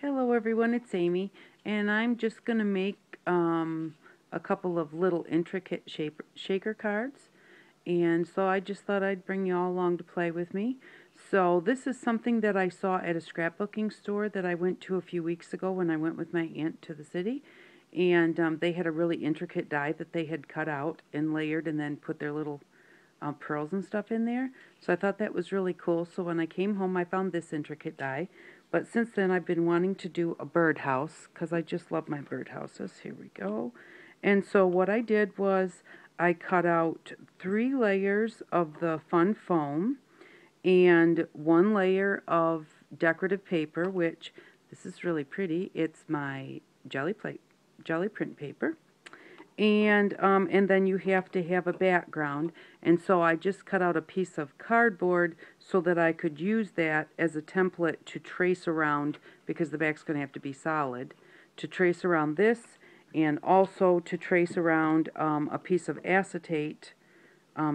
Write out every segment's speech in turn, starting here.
Hello everyone, it's Amy, and I'm just going to make a couple of little intricate shaker cards, and so I just thought I'd bring you all along to play with me. So this is something that I saw at a scrapbooking store that I went to a few weeks ago when I went with my aunt to the city, and they had a really intricate die that they had cut out and layered and then put their little pearls and stuff in there. So I thought that was really cool. So when I came home, I found this intricate die. But since then, I've been wanting to do a birdhouse because I just love my birdhouses. Here we go. And so what I did was I cut out 3 layers of the fun foam and 1 layer of decorative paper, which this is really pretty. It's my jelly print paper. And then you have to have a background, and so I just cut out a piece of cardboard so that I could use that as a template to trace around, because the back's going to have to be solid, to trace around this, and also to trace around a piece of acetate,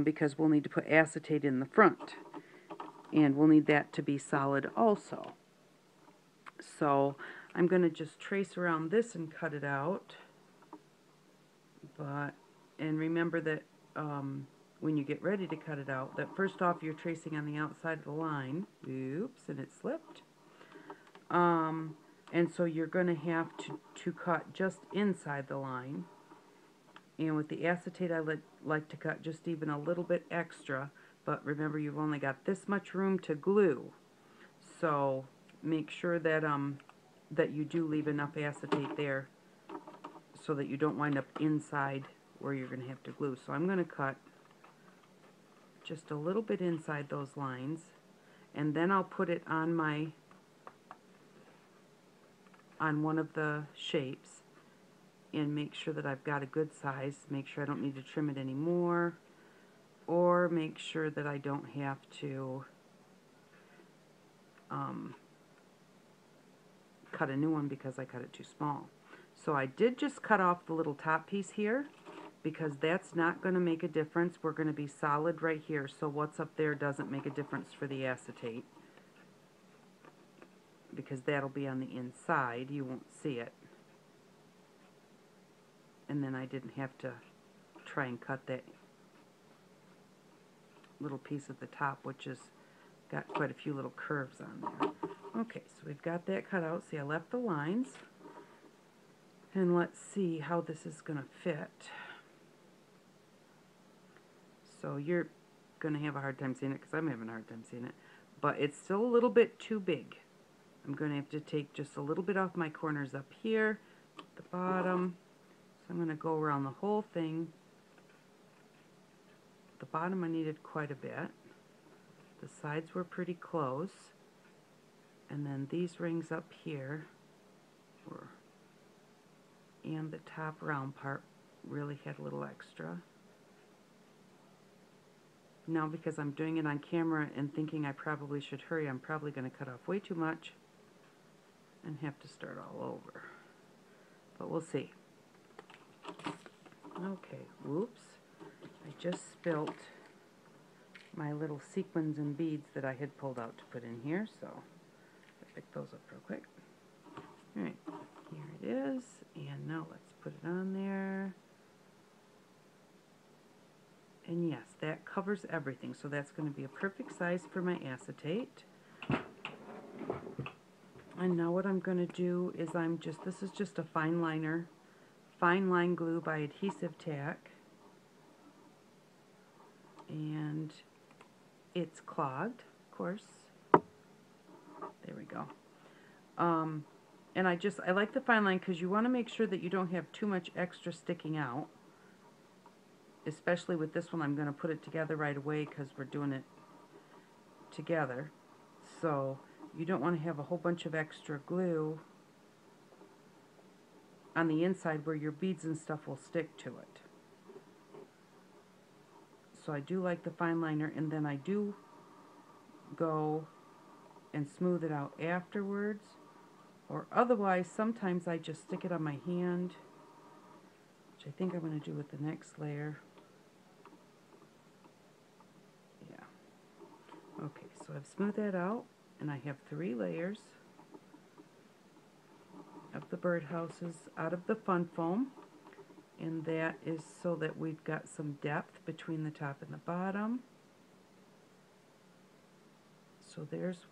because we'll need to put acetate in the front, and we'll need that to be solid also. So I'm going to just trace around this and cut it out. And remember that when you get ready to cut it out, that first off you're tracing on the outside of the line. Oops, and it slipped. And so you're going to have to cut just inside the line. And with the acetate, I like to cut just even a little bit extra. But remember, you've only got this much room to glue. So make sure that that you do leave enough acetate there, so that you don't wind up inside where you're going to have to glue. So I'm going to cut just a little bit inside those lines, and then I'll put it on one of the shapes and make sure that I've got a good size, make sure I don't need to trim it anymore, or make sure that I don't have to cut a new one because I cut it too small. So I did just cut off the little top piece here, because that's not going to make a difference. We're going to be solid right here, so what's up there doesn't make a difference for the acetate, because that'll be on the inside. You won't see it. And then I didn't have to try and cut that little piece at the top, which has got quite a few little curves on there. Okay, so we've got that cut out. See, I left the lines. And let's see how this is going to fit. So you're going to have a hard time seeing it, because I'm having a hard time seeing it. But it's still a little bit too big. I'm going to have to take just a little bit off my corners up here, at the bottom. So I'm going to go around the whole thing. The bottom I needed quite a bit. The sides were pretty close. And then these rings up here were... and the top round part really had a little extra. Now, because I'm doing it on camera and thinking I probably should hurry, I'm probably going to cut off way too much and have to start all over. But we'll see. Okay, whoops. I just spilt my little sequins and beads that I had pulled out to put in here, so I'll pick those up real quick. Alright, here it is, and now let's put it on there. And yes, that covers everything, so that's going to be a perfect size for my acetate. And now what I'm going to do is this is just a fine line glue by Adhesive Tack. And it's clogged, of course. There we go. And I like the fine line because you want to make sure that you don't have too much extra sticking out. Especially with this one, I'm going to put it together right away because we're doing it together. So you don't want to have a whole bunch of extra glue on the inside where your beads and stuff will stick to it. So I do like the fine liner, and then I do go and smooth it out afterwards. Or otherwise, sometimes I just stick it on my hand, which I think I'm going to do with the next layer. Yeah. Okay, so I've smoothed that out, and I have 3 layers. birdhouses out of the fun foam, and that is so that we've got some depth between the top and the bottom. So there's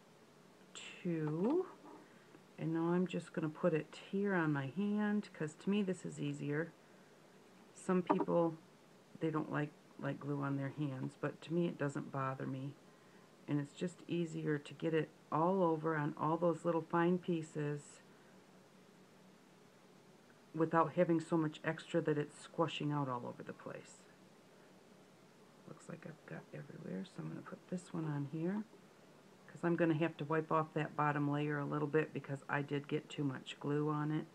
2, and now I'm just going to put it here on my hand, because to me this is easier. Some people, they don't like glue on their hands, but to me it doesn't bother me, and it's just easier to get it all over on all those little fine pieces without having so much extra that it's squashing out all over the place. Looks like I've got everywhere, so I'm going to put this one on here, because I'm going to have to wipe off that bottom layer a little bit because I did get too much glue on it.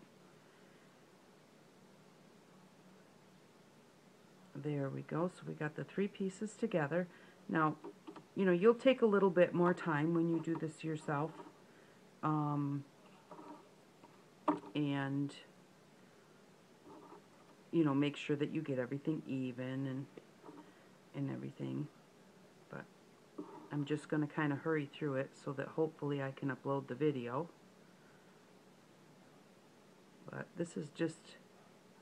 There we go. So we got the 3 pieces together. Now, you know, you'll take a little bit more time when you do this yourself. And, you know, make sure that you get everything even and everything. But I'm just going to kind of hurry through it so that hopefully I can upload the video. But this is just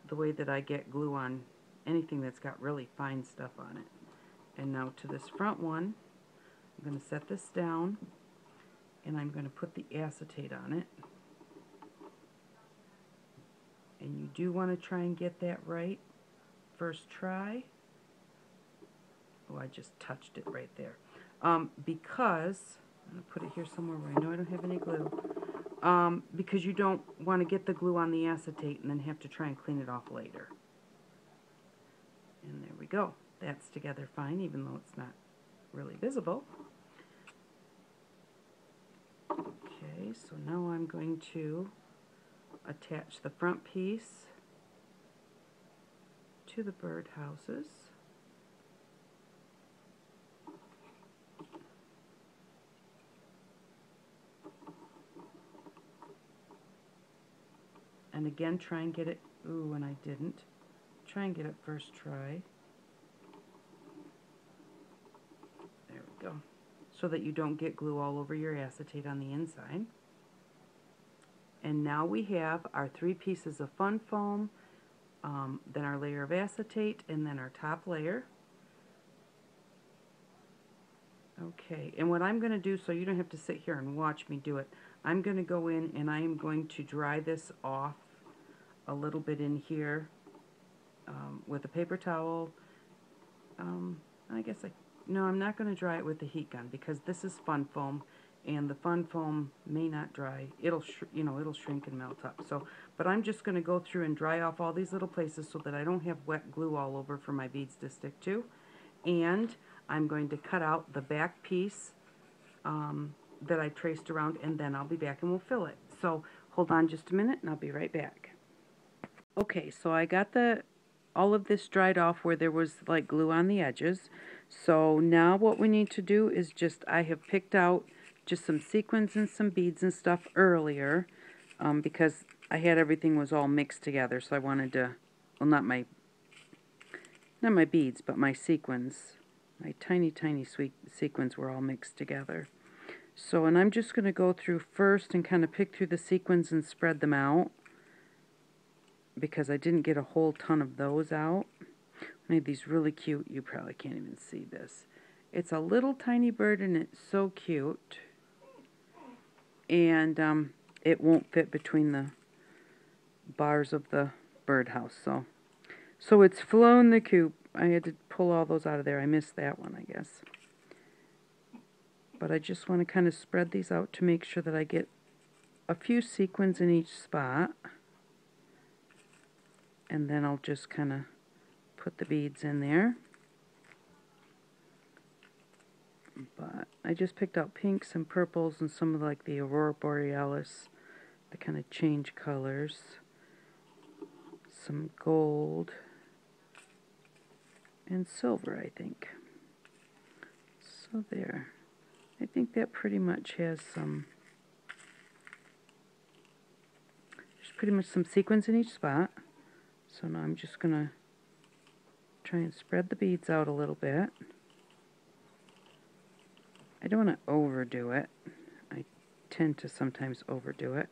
the way that I get glue on anything that's got really fine stuff on it. And now to this front one, I'm going to set this down, and I'm going to put the acetate on it. And you do want to try and get that right first try. Oh, I just touched it right there. Because, I'm going to put it here somewhere where I know I don't have any glue. Because you don't want to get the glue on the acetate and then have to try and clean it off later. And there we go. That's together fine, even though it's not really visible. Okay, so now I'm going to attach the front piece to the birdhouses. And again, try and get it, ooh, and I didn't. Try and get it first try. There we go. So that you don't get glue all over your acetate on the inside. And now we have our 3 pieces of fun foam, then our layer of acetate, and then our top layer. Okay, and what I'm going to do, so you don't have to sit here and watch me do it, I'm going to go in and I am going to dry this off a little bit in here with a paper towel. I guess no, I'm not going to dry it with the heat gun because this is fun foam, and the fun foam may not dry. It'll it'll shrink and melt up. So, but I'm just going to go through and dry off all these little places so that I don't have wet glue all over for my beads to stick to. And I'm going to cut out the back piece that I traced around, and then I'll be back and we'll fill it. So hold on just a minute and I'll be right back. Okay, so I got all of this dried off where there was like glue on the edges. So now what we need to do is I have picked out just some sequins and some beads and stuff earlier because I had everything was all mixed together, so I wanted to, well, not my beads, but my sequins. My tiny sequins were all mixed together. So, and I'm just going to go through first and kind of pick through the sequins and spread them out, because I didn't get a whole ton of those out. I made these really cute. You probably can't even see this. It's a little tiny bird and it's so cute. And it won't fit between the bars of the birdhouse. So it's flown the coop. I had to pull all those out of there. I missed that one, I guess. But I just want to kind of spread these out to make sure that I get a few sequins in each spot. And then I'll just kind of put the beads in there. But I just picked out pinks and purples and some of like the Aurora Borealis, the kind of change colors. Some gold and silver, I think. So there. I think that pretty much has there's pretty much some sequins in each spot. So now I'm just going to try and spread the beads out a little bit. I don't want to overdo it. I tend to sometimes overdo it.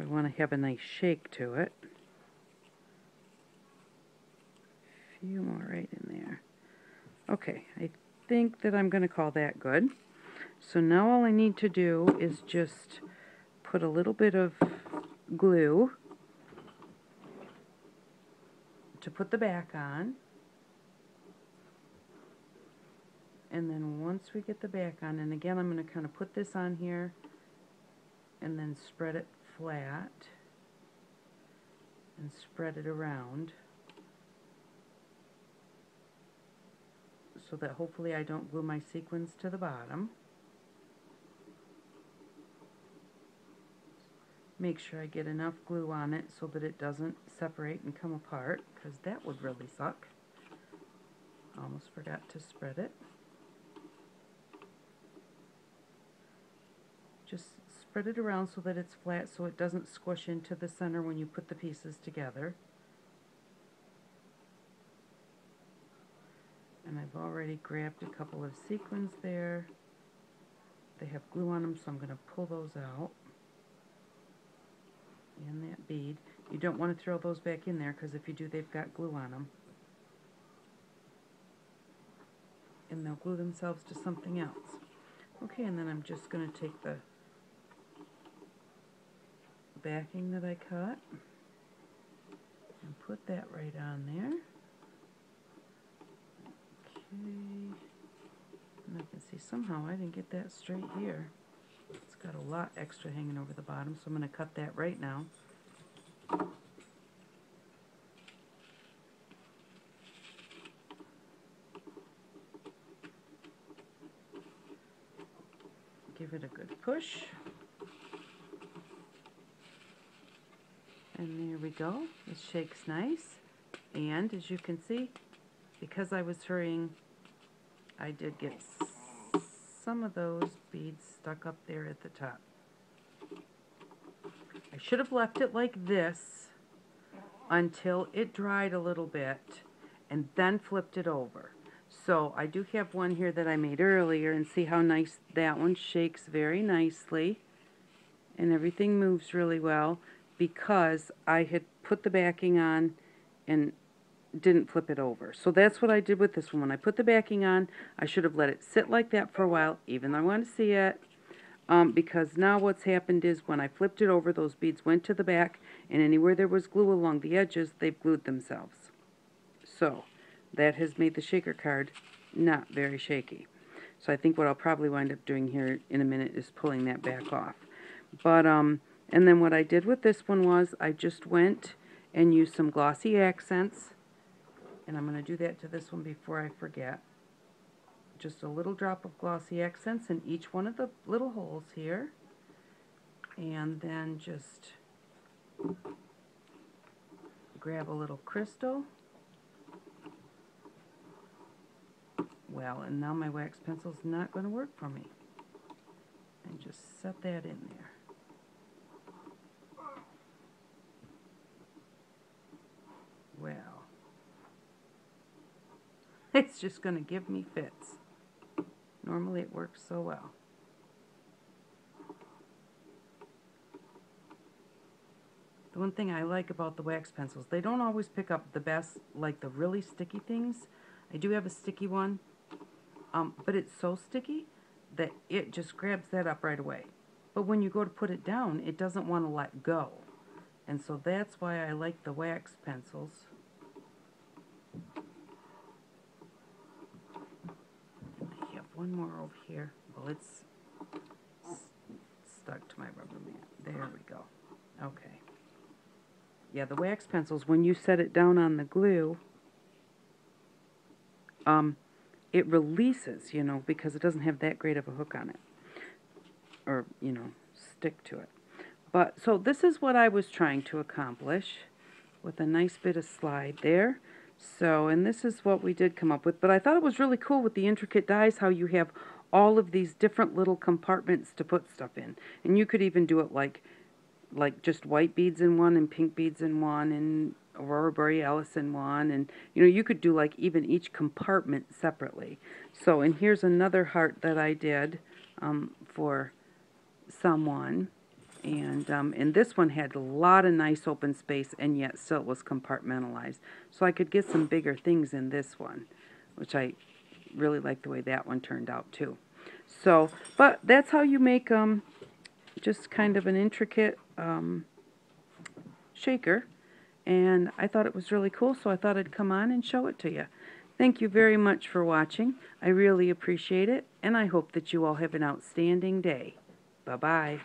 So I want to have a nice shake to it. A few more right in there. Okay, I think that I'm going to call that good. So now all I need to do is just put a little bit of glue to put the back on. And then once we get the back on, and again I'm going to kind of put this on here and then spread it flat and spread it around so that hopefully I don't glue my sequins to the bottom. Make sure I get enough glue on it so that it doesn't separate and come apart, because that would really suck. Almost forgot to spread it. Just spread it around so that it's flat so it doesn't squish into the center when you put the pieces together. And I've already grabbed a couple of sequins there. They have glue on them, so I'm going to pull those out. And that bead. You don't want to throw those back in there, because if you do, they've got glue on them. And they'll glue themselves to something else. Okay, and then I'm just going to take the backing that I cut and put that right on there. Okay. And I can see somehow I didn't get that straight here. It's got a lot extra hanging over the bottom, so I'm going to cut that right now. Give it a good push. And there we go. It shakes nice. And as you can see, because I was hurrying, I did get some of those beads stuck up there at the top. I should have left it like this until it dried a little bit and then flipped it over. So I do have one here that I made earlier, and see how nice that one shakes very nicely and everything moves really well, because I had put the backing on and didn't flip it over. So that's what I did with this one. When I put the backing on, I should have let it sit like that for a while, even though I want to see it, because now what's happened is when I flipped it over, those beads went to the back, and anywhere there was glue along the edges, they've glued themselves. So that has made the shaker card not very shaky. So I think what I'll probably wind up doing here in a minute is pulling that back off. But and then what I did with this one was I just went and used some glossy accents, and I'm going to do that to this one before I forget. Just a little drop of glossy accents in each one of the little holes here, and then just grab a little crystal. Well, and now my wax pencil's not going to work for me. And just set that in there. Well, it's just going to give me fits. Normally it works so well. The one thing I like about the wax pencils, they don't always pick up the best, like the really sticky things. I do have a sticky one, but it's so sticky that it just grabs that up right away. But when you go to put it down, it doesn't want to let go. And so that's why I like the wax pencils. I have one more over here. Well, it's stuck to my rubber mat. There we go. Okay. Yeah, the wax pencils, when you set it down on the glue, it releases, you know, because it doesn't have that great of a hook on it. Or, you know, stick to it. But, so this is what I was trying to accomplish with a nice bit of slide there. So, and this is what we did come up with. But I thought it was really cool with the intricate dies how you have all of these different little compartments to put stuff in. And you could even do it like just white beads in one and pink beads in one and Aurora Borealis in one. And, you know, you could do like even each compartment separately. So, and here's another heart that I did for someone. And this one had a lot of nice open space, and yet still was compartmentalized. So I could get some bigger things in this one, which I really like the way that one turned out too. So, but that's how you make just kind of an intricate shaker. And I thought it was really cool, so I thought I'd come on and show it to you. Thank you very much for watching. I really appreciate it, and I hope that you all have an outstanding day. Bye-bye.